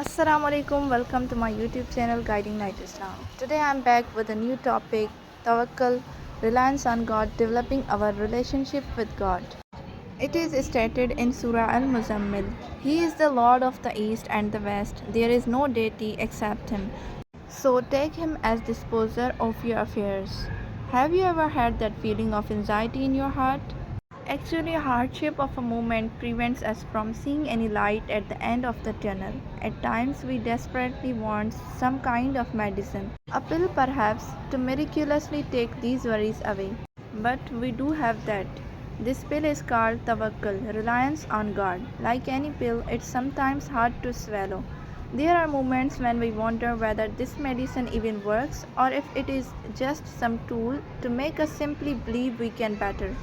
Assalamu alaikum, welcome to my YouTube channel Guiding Light Islam. Today I am back with a new topic, Tawwakal, reliance on God, developing our relationship with God. It is stated in Surah Al-Muzammil, He is the Lord of the East and the West, there is no deity except Him. So take Him as disposer of your affairs. Have you ever had that feeling of anxiety in your heart? Actually, hardship of a moment prevents us from seeing any light at the end of the tunnel. At times, we desperately want some kind of medicine, a pill perhaps, to miraculously take these worries away. But we do have that. This pill is called Tawwakal, reliance on God. Like any pill, it's sometimes hard to swallow. There are moments when we wonder whether this medicine even works or if it is just some tool to make us simply believe we can better.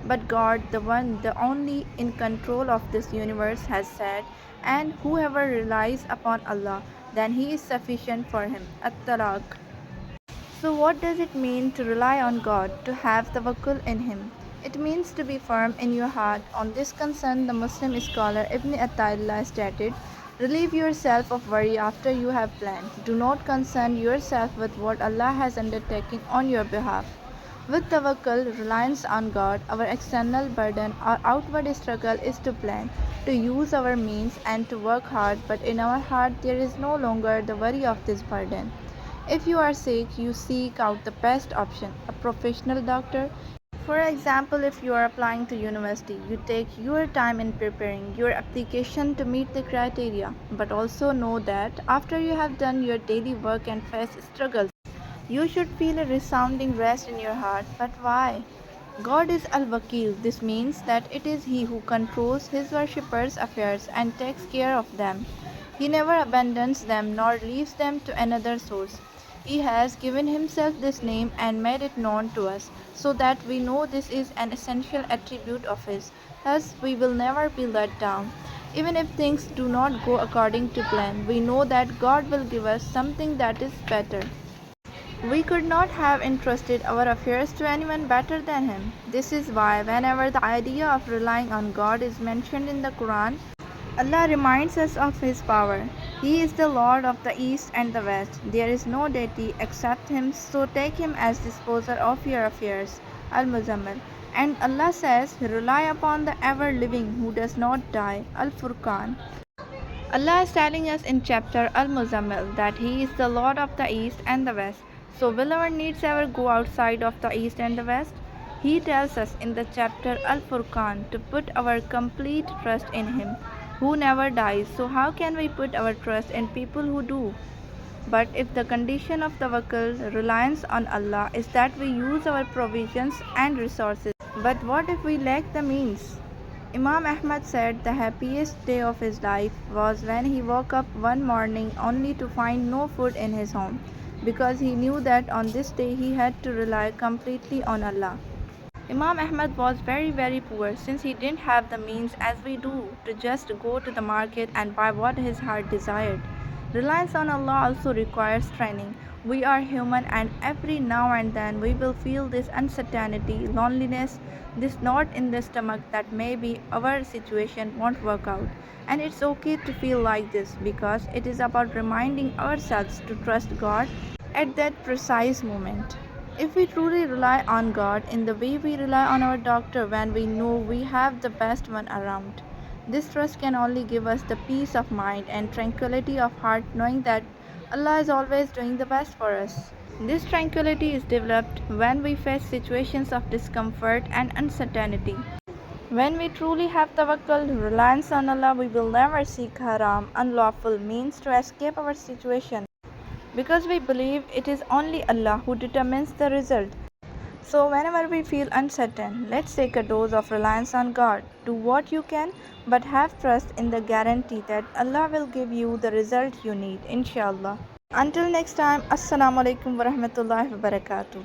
But God, the one, the only in control of this universe, has said, and whoever relies upon Allah, then He is sufficient for him. At-Talaq. So, what does it mean to rely on God, to have tawakkul in Him? It means to be firm in your heart. On this concern, the Muslim scholar Ibn Atta'illah stated, relieve yourself of worry after you have planned. Do not concern yourself with what Allah has undertaken on your behalf. With tawakkul, reliance on God, our external burden, our outward struggle is to plan, to use our means and to work hard, but in our heart there is no longer the worry of this burden. If you are sick, you seek out the best option, a professional doctor. For example, if you are applying to university, you take your time in preparing your application to meet the criteria, but also know that after you have done your daily work and face struggles, you should feel a resounding rest in your heart. But why? God is Al-Wakil. This means that it is He who controls His worshippers' affairs and takes care of them. He never abandons them nor leaves them to another source. He has given Himself this name and made it known to us, so that we know this is an essential attribute of His. Thus, we will never be let down. Even if things do not go according to plan, we know that God will give us something that is better. We could not have entrusted our affairs to anyone better than Him. This is why, whenever the idea of relying on God is mentioned in the Quran, Allah reminds us of His power. He is the Lord of the East and the West. There is no deity except Him, so take Him as disposer of your affairs. Al-Muzammil. And Allah says, rely upon the ever-living who does not die. Al-Furqan. Allah is telling us in chapter Al-Muzammil that He is the Lord of the East and the West. So will our needs ever go outside of the East and the West? He tells us in the chapter Al-Furqan to put our complete trust in Him, who never dies. So how can we put our trust in people who do? But if the condition of tawakkul, reliance on Allah, is that we use our provisions and resources, but what if we lack the means? Imam Ahmad said the happiest day of his life was when he woke up one morning only to find no food in his home, because he knew that on this day he had to rely completely on Allah. Imam Ahmad was very poor, since he didn't have the means as we do to just go to the market and buy what his heart desired. Reliance on Allah also requires training. We are human, and every now and then we will feel this uncertainty, loneliness, this knot in the stomach that maybe our situation won't work out. And it's okay to feel like this, because it is about reminding ourselves to trust God at that precise moment. If we truly rely on God in the way we rely on our doctor when we know we have the best one around, this trust can only give us the peace of mind and tranquility of heart, knowing that Allah is always doing the best for us. This tranquility is developed when we face situations of discomfort and uncertainty. When we truly have tawakkul, reliance on Allah, we will never seek haram, unlawful means to escape our situation, because we believe it is only Allah who determines the result. So, whenever we feel uncertain, let's take a dose of reliance on God. Do what you can, but have trust in the guarantee that Allah will give you the result you need, inshallah. Until next time, Assalamu alaikum wa rahmatullahi wa barakatuh.